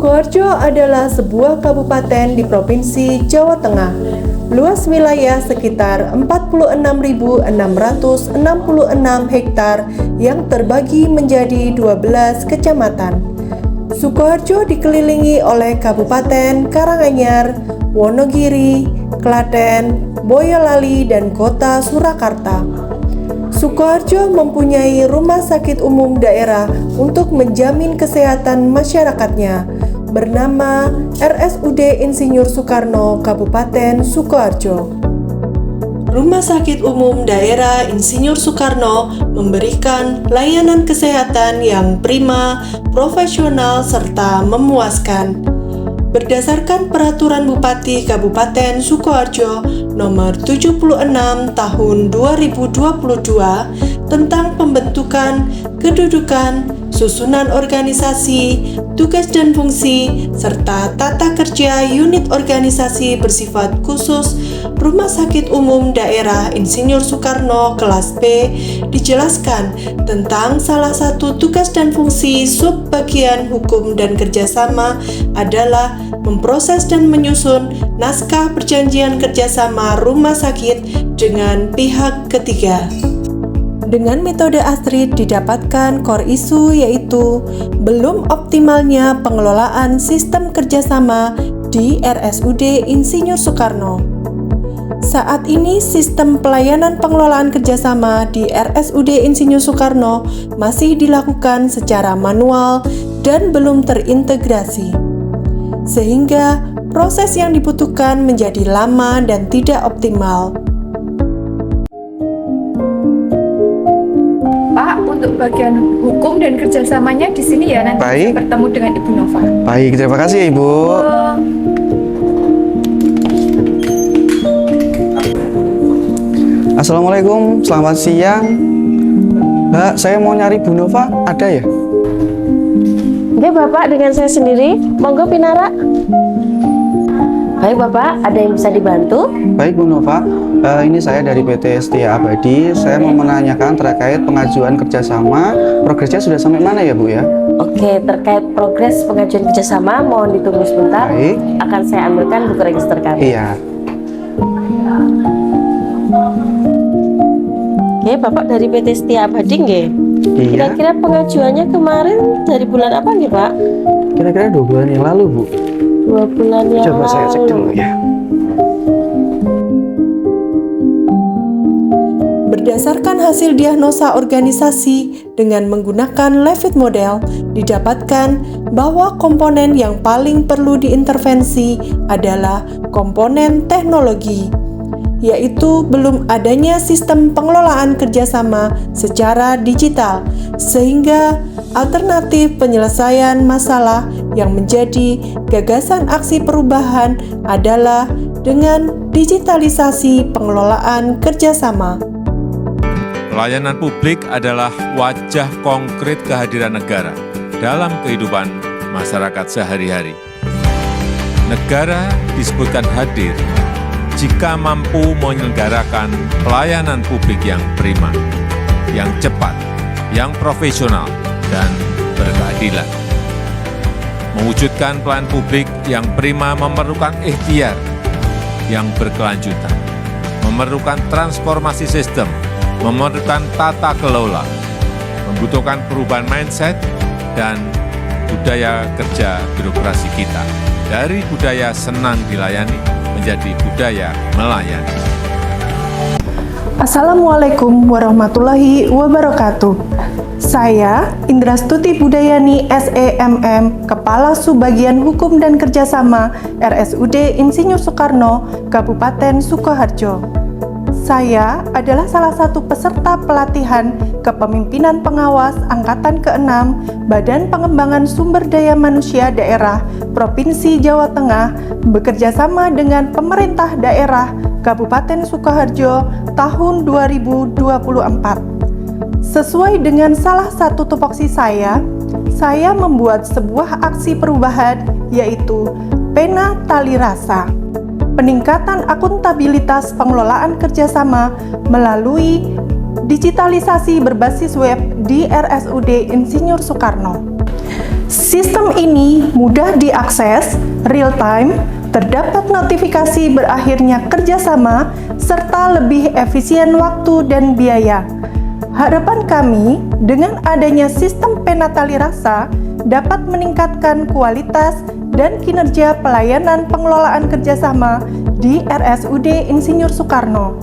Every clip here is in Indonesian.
Sukoharjo adalah sebuah kabupaten di Provinsi Jawa Tengah. Luas wilayah sekitar 46.666 hektar yang terbagi menjadi 12 kecamatan. Sukoharjo dikelilingi oleh Kabupaten Karanganyar, Wonogiri, Klaten, Boyolali, dan Kota Surakarta. Sukoharjo mempunyai rumah sakit umum daerah untuk menjamin kesehatan masyarakatnya bernama RSUD Insinyur Soekarno Kabupaten Sukoharjo. Rumah Sakit Umum Daerah Insinyur Soekarno memberikan layanan kesehatan yang prima, profesional, serta memuaskan. Berdasarkan Peraturan Bupati Kabupaten Sukoharjo Nomor 76 Tahun 2022 tentang pembentukan, kedudukan, susunan organisasi, tugas dan fungsi, serta tata kerja unit organisasi bersifat khusus Rumah Sakit Umum Daerah Insinyur Soekarno kelas B dijelaskan tentang salah satu tugas dan fungsi subbagian hukum dan kerjasama adalah memproses dan menyusun naskah perjanjian kerjasama rumah sakit dengan pihak ketiga. Dengan metode ASTRID didapatkan core isu yaitu belum optimalnya pengelolaan sistem kerjasama di RSUD Insinyur Soekarno. Saat ini sistem pelayanan pengelolaan kerjasama di RSUD Insinyur Soekarno masih dilakukan secara manual dan belum terintegrasi, sehingga proses yang dibutuhkan menjadi lama dan tidak optimal. Pak, untuk bagian hukum dan kerjasamanya di sini ya, nanti Baik. bisa bertemu dengan Ibu Nova. Baik, terima kasih Ibu. Assalamualaikum, selamat siang. Mbak, saya mau nyari Bu Nova, ada ya? Oke Bapak, dengan saya sendiri, monggo Pinara. Baik Bapak, ada yang bisa dibantu? Baik Bu Nova, ini saya dari PT Setia Abadi. Saya mau menanyakan terkait pengajuan kerjasama. Progresnya sudah sampai mana ya Bu ya? Oke, terkait progres pengajuan kerjasama, mohon ditunggu sebentar. Baik. Akan saya ambilkan buku register kami. Iya. Oke, Bapak dari PT Setia Abadi nggih? Iya. Kira-kira pengajuannya kemarin dari bulan apa nih Pak? Kira-kira 2 bulan yang lalu Bu. 2 bulan yang Coba lalu. saya cek dulu ya. Berdasarkan hasil diagnosa organisasi dengan menggunakan Leavitt model, didapatkan bahwa komponen yang paling perlu diintervensi adalah komponen teknologi, yaitu belum adanya sistem pengelolaan kerjasama secara digital, sehingga alternatif penyelesaian masalah yang menjadi gagasan aksi perubahan adalah dengan digitalisasi pengelolaan kerjasama. Pelayanan publik adalah wajah konkret kehadiran negara dalam kehidupan masyarakat sehari-hari. Negara disebutkan hadir jika mampu menyelenggarakan pelayanan publik yang prima, yang cepat, yang profesional, dan berkeadilan. Mewujudkan pelayanan publik yang prima memerlukan ikhtiar yang berkelanjutan, memerlukan transformasi sistem, memerlukan tata kelola, membutuhkan perubahan mindset dan budaya kerja birokrasi kita. Dari budaya senang dilayani menjadi budaya melayani. Assalamualaikum warahmatullahi wabarakatuh. Saya Indrastuti Budayani SEMM, Kepala Subbagian Hukum dan Kerjasama RSUD Insinyur Soekarno, Kabupaten Sukoharjo. Saya adalah salah satu peserta pelatihan Kepemimpinan Pengawas Angkatan ke-6 Badan Pengembangan Sumber Daya Manusia Daerah Provinsi Jawa Tengah bekerjasama dengan pemerintah daerah Kabupaten Sukoharjo tahun 2024. Sesuai dengan salah satu tupoksi saya membuat sebuah aksi perubahan yaitu Pena Tali Rasa. Peningkatan akuntabilitas pengelolaan kerjasama melalui digitalisasi berbasis web di RSUD Insinyur Soekarno. Sistem ini mudah diakses, real time, terdapat notifikasi berakhirnya kerjasama, serta lebih efisien waktu dan biaya. Harapan kami, dengan adanya sistem penatali rasa, dapat meningkatkan kualitas dan kinerja pelayanan pengelolaan kerjasama di RSUD Insinyur Soekarno.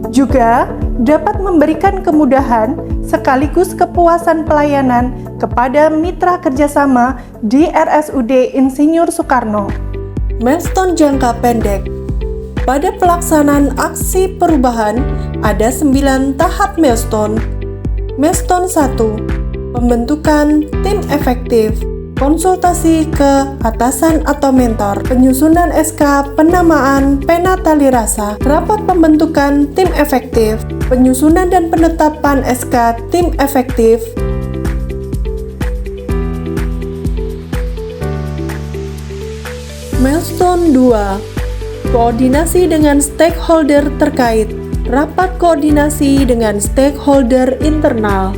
Juga dapat memberikan kemudahan sekaligus kepuasan pelayanan kepada mitra kerjasama di RSUD Insinyur Soekarno. Milestone jangka pendek. Pada pelaksanaan aksi perubahan, ada 9 tahap milestone. Milestone 1. Pembentukan tim efektif. Konsultasi ke atasan atau mentor, penyusunan SK penamaan penatali rasa, rapat pembentukan tim efektif, penyusunan dan penetapan SK tim efektif, Milestone 2. Koordinasi dengan stakeholder terkait, rapat koordinasi dengan stakeholder internal.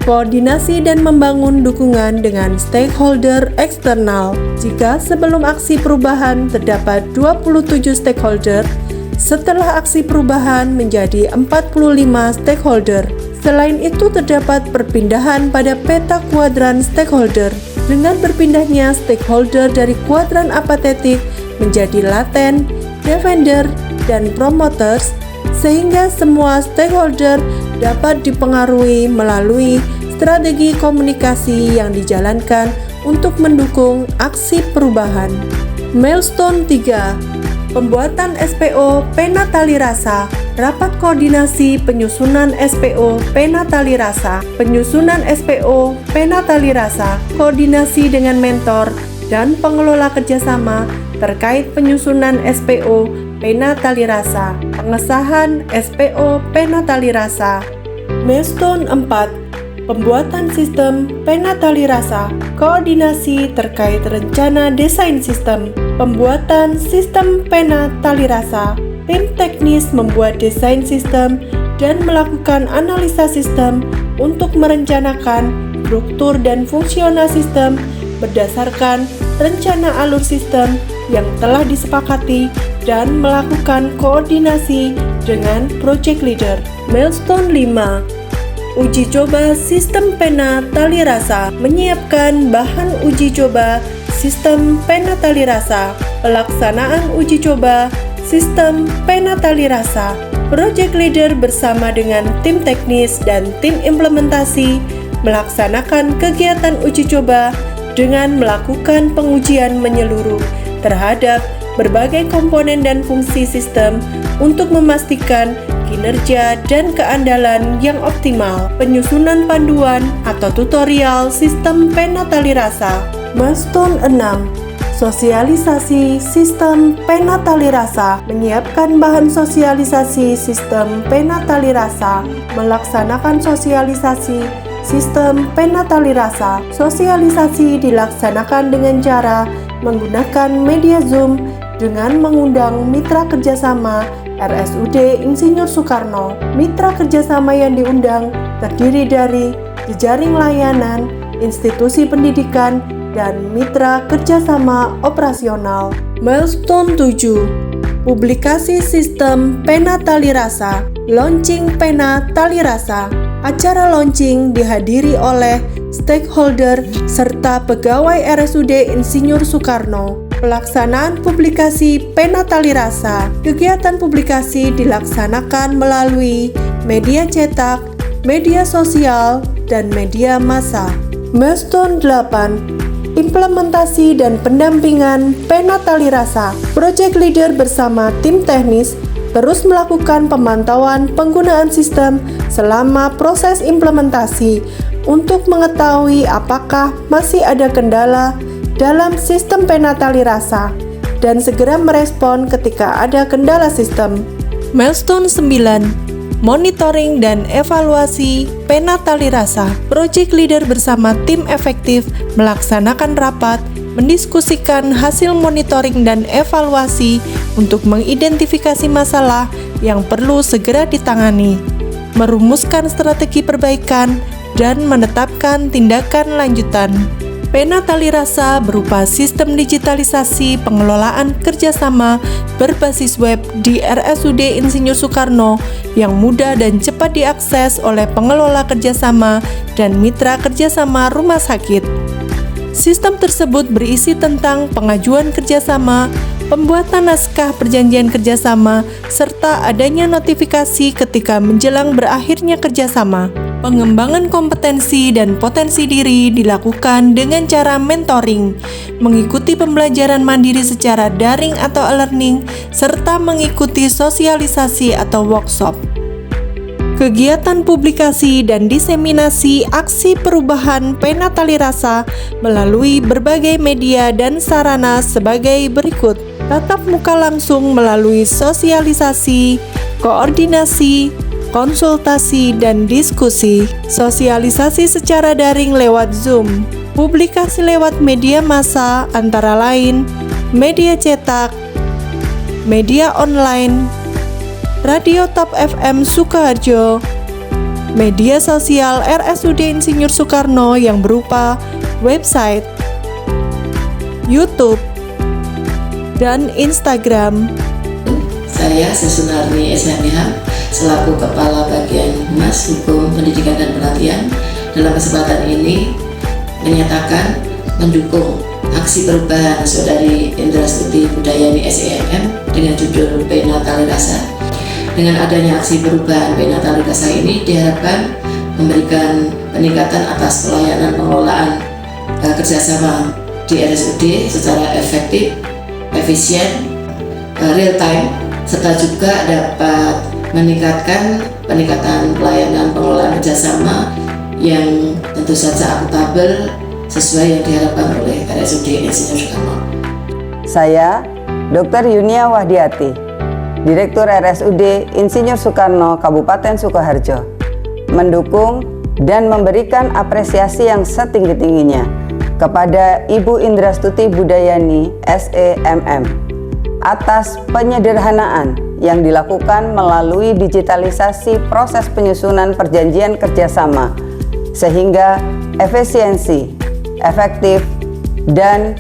Koordinasi dan membangun dukungan dengan stakeholder eksternal. Jika sebelum aksi perubahan terdapat 27 stakeholder, setelah aksi perubahan menjadi 45 stakeholder. Selain itu terdapat perpindahan pada peta kuadran stakeholder. Dengan berpindahnya stakeholder dari kuadran apatetik menjadi laten, defender, dan promoters, sehingga semua stakeholder dapat dipengaruhi melalui strategi komunikasi yang dijalankan untuk mendukung aksi perubahan. Milestone 3. Pembuatan SPO penatali rasa, rapat koordinasi penyusunan SPO penatali rasa, penyusunan SPO penatali rasa, koordinasi dengan mentor dan pengelola kerjasama terkait penyusunan SPO penatali rasa, pengesahan SPO penatali rasa. Milestone 4. Pembuatan sistem penatali rasa, koordinasi terkait rencana desain sistem, pembuatan sistem penatali rasa, tim teknis membuat desain sistem dan melakukan analisa sistem untuk merencanakan struktur dan fungsional sistem berdasarkan rencana alur sistem yang telah disepakati dan melakukan koordinasi dengan project leader. Milestone 5. Uji coba sistem penatali rasa, menyiapkan bahan uji coba sistem penatali rasa, pelaksanaan uji coba sistem penatali rasa. Project leader bersama dengan tim teknis dan tim implementasi melaksanakan kegiatan uji coba dengan melakukan pengujian menyeluruh terhadap berbagai komponen dan fungsi sistem untuk memastikan kinerja dan keandalan yang optimal. Penyusunan panduan atau tutorial sistem penatali rasa. Milestone 6. Sosialisasi sistem penatali rasa, menyiapkan bahan sosialisasi sistem penatali rasa, melaksanakan sosialisasi sistem penatali rasa. Sosialisasi dilaksanakan dengan cara menggunakan media Zoom dengan mengundang mitra kerjasama RSUD Insinyur Soekarno. Mitra kerjasama yang diundang terdiri dari jejaring layanan, institusi pendidikan, dan mitra kerjasama operasional. Milestone 7. Publikasi sistem penatali rasa, launching penatali rasa. Acara launching dihadiri oleh stakeholder serta pegawai RSUD Insinyur Soekarno. Pelaksanaan publikasi penatali rasa. Kegiatan publikasi dilaksanakan melalui media cetak, media sosial, dan media massa. Milestone 8. Implementasi dan pendampingan penatali rasa. Project leader bersama tim teknis terus melakukan pemantauan penggunaan sistem selama proses implementasi untuk mengetahui apakah masih ada kendala dalam sistem penatali rasa dan segera merespon ketika ada kendala sistem. Milestone 9. Monitoring dan evaluasi penatali rasa. Project leader bersama tim efektif melaksanakan rapat, mendiskusikan hasil monitoring dan evaluasi untuk mengidentifikasi masalah yang perlu segera ditangani. merumuskan strategi perbaikan, dan menetapkan tindakan lanjutan. Pena Tali Rasa berupa sistem digitalisasi pengelolaan kerjasama berbasis web di RSUD Insinyur Soekarno yang mudah dan cepat diakses oleh pengelola kerjasama dan mitra kerjasama rumah sakit. Sistem tersebut berisi tentang pengajuan kerjasama, pembuatan naskah perjanjian kerjasama, serta adanya notifikasi ketika menjelang berakhirnya kerjasama. Pengembangan kompetensi dan potensi diri dilakukan dengan cara mentoring, mengikuti pembelajaran mandiri secara daring atau e-learning, serta mengikuti sosialisasi atau workshop. Kegiatan publikasi dan diseminasi aksi perubahan Pena Tali Rasa melalui berbagai media dan sarana sebagai berikut: tatap muka langsung melalui sosialisasi, koordinasi, konsultasi dan diskusi, sosialisasi secara daring lewat Zoom, publikasi lewat media massa antara lain media cetak, media online, Radio Top FM Sukoharjo, media sosial RSUD Insinyur Soekarno yang berupa website, YouTube, dan Instagram. Saya Sesunarni SMH selaku Kepala Bagian Humas Hukum Pendidikan dan Pelatihan dalam kesempatan ini menyatakan mendukung aksi perubahan Saudari Indrastuti Budayani SEMM dengan judul Pena Tali Rasa. Dengan adanya aksi perubahan Pena Tali Rasa ini diharapkan memberikan peningkatan atas pelayanan pengelolaan kerjasama di RSUD secara efektif, efisien, real time, serta juga dapat meningkatkan peningkatan pelayanan pengelolaan kerjasama yang tentu saja akuntabel sesuai yang diharapkan oleh RSUD Insinyur Soekarno. Saya Dr. Yunia Wahdiati, Direktur RSUD Insinyur Soekarno Kabupaten Sukoharjo, mendukung dan memberikan apresiasi yang setinggi-tingginya kepada Ibu Indrastuti Budayani SEMM atas penyederhanaan yang dilakukan melalui digitalisasi proses penyusunan perjanjian kerjasama sehingga efisiensi, efektif, dan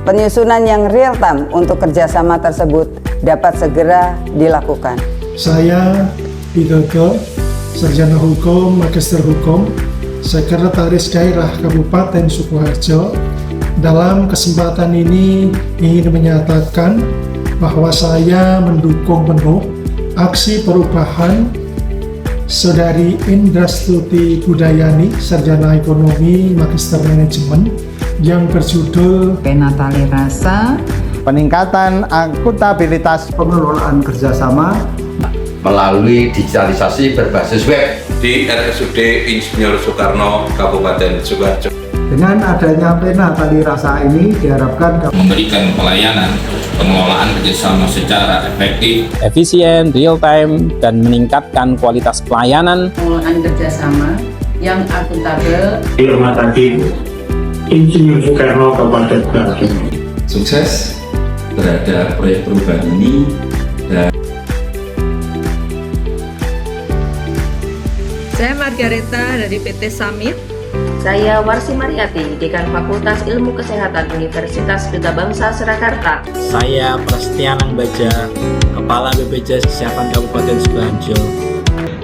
penyusunan yang real time untuk kerjasama tersebut dapat segera dilakukan. Saya Widodo, Sarjana Hukum, Magister Hukum, Sekretaris Daerah Kabupaten Sukoharjo. Dalam kesempatan ini ingin menyatakan bahwa saya mendukung penuh aksi perubahan Saudari Indrastuti Budayani, Sarjana Ekonomi, Magister Manajemen, yang berjudul Pena Tali Rasa, peningkatan akuntabilitas pengelolaan kerjasama melalui digitalisasi berbasis web di RSUD Insinyur Soekarno Kabupaten Sukoharjo. Dengan adanya Pena Tali Rasa ini diharapkan memberikan pelayanan pengelolaan kerjasama secara efektif, efisien, real time, dan meningkatkan kualitas pelayanan pengelolaan kerjasama yang akuntabel di Rumah Sakit Insinyur Soekarno Kabupaten Sukoharjo. Sukses terhadap proyek perubahan ini. Saya Margareta dari PT Summit. Saya Warsi Mariati, Dekan Fakultas Ilmu Kesehatan Universitas Duta Bangsa Surakarta. Saya Prasetyanang Baja, Kepala BPJS Kesehatan Kabupaten Sukoharjo.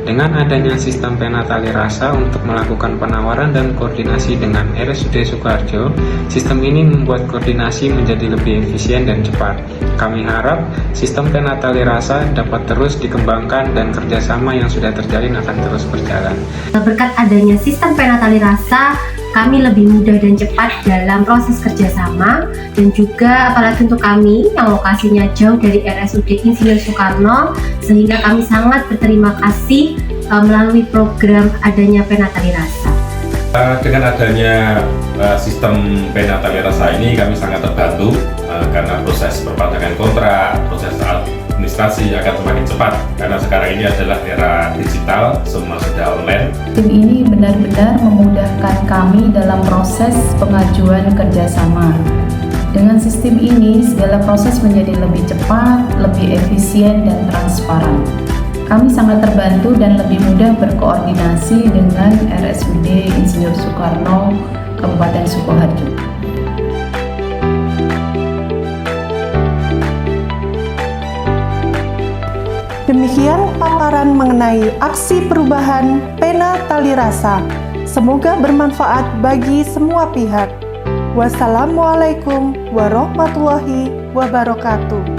Dengan adanya sistem Pena Tali Rasa untuk melakukan penawaran dan koordinasi dengan RSUD Sukoharjo, sistem ini membuat koordinasi menjadi lebih efisien dan cepat. Kami harap sistem Pena Tali Rasa dapat terus dikembangkan dan kerjasama yang sudah terjalin akan terus berjalan. Berkat adanya sistem Pena Tali Rasa, kami lebih mudah dan cepat dalam proses kerjasama, dan juga apalagi untuk kami yang lokasinya jauh dari RSUD Insinyur Soekarno, sehingga kami sangat berterima kasih melalui program adanya Pena Tali Rasa. Dengan adanya sistem Pena Tali Rasa ini kami sangat terbantu karena proses perpanjangan kontrak, proses administrasi akan semakin cepat karena sekarang ini adalah era digital, semua sudah online. Tim ini benar-benar memudahkan kami dalam proses pengajuan kerjasama. Dengan sistem ini, segala proses menjadi lebih cepat, lebih efisien, dan transparan. Kami sangat terbantu dan lebih mudah berkoordinasi dengan RSUD Insinyur Soekarno, Kabupaten Sukoharjo. Demikian paparan mengenai aksi perubahan pena tali rasa. Semoga bermanfaat bagi semua pihak. Wassalamualaikum warahmatullahi wabarakatuh.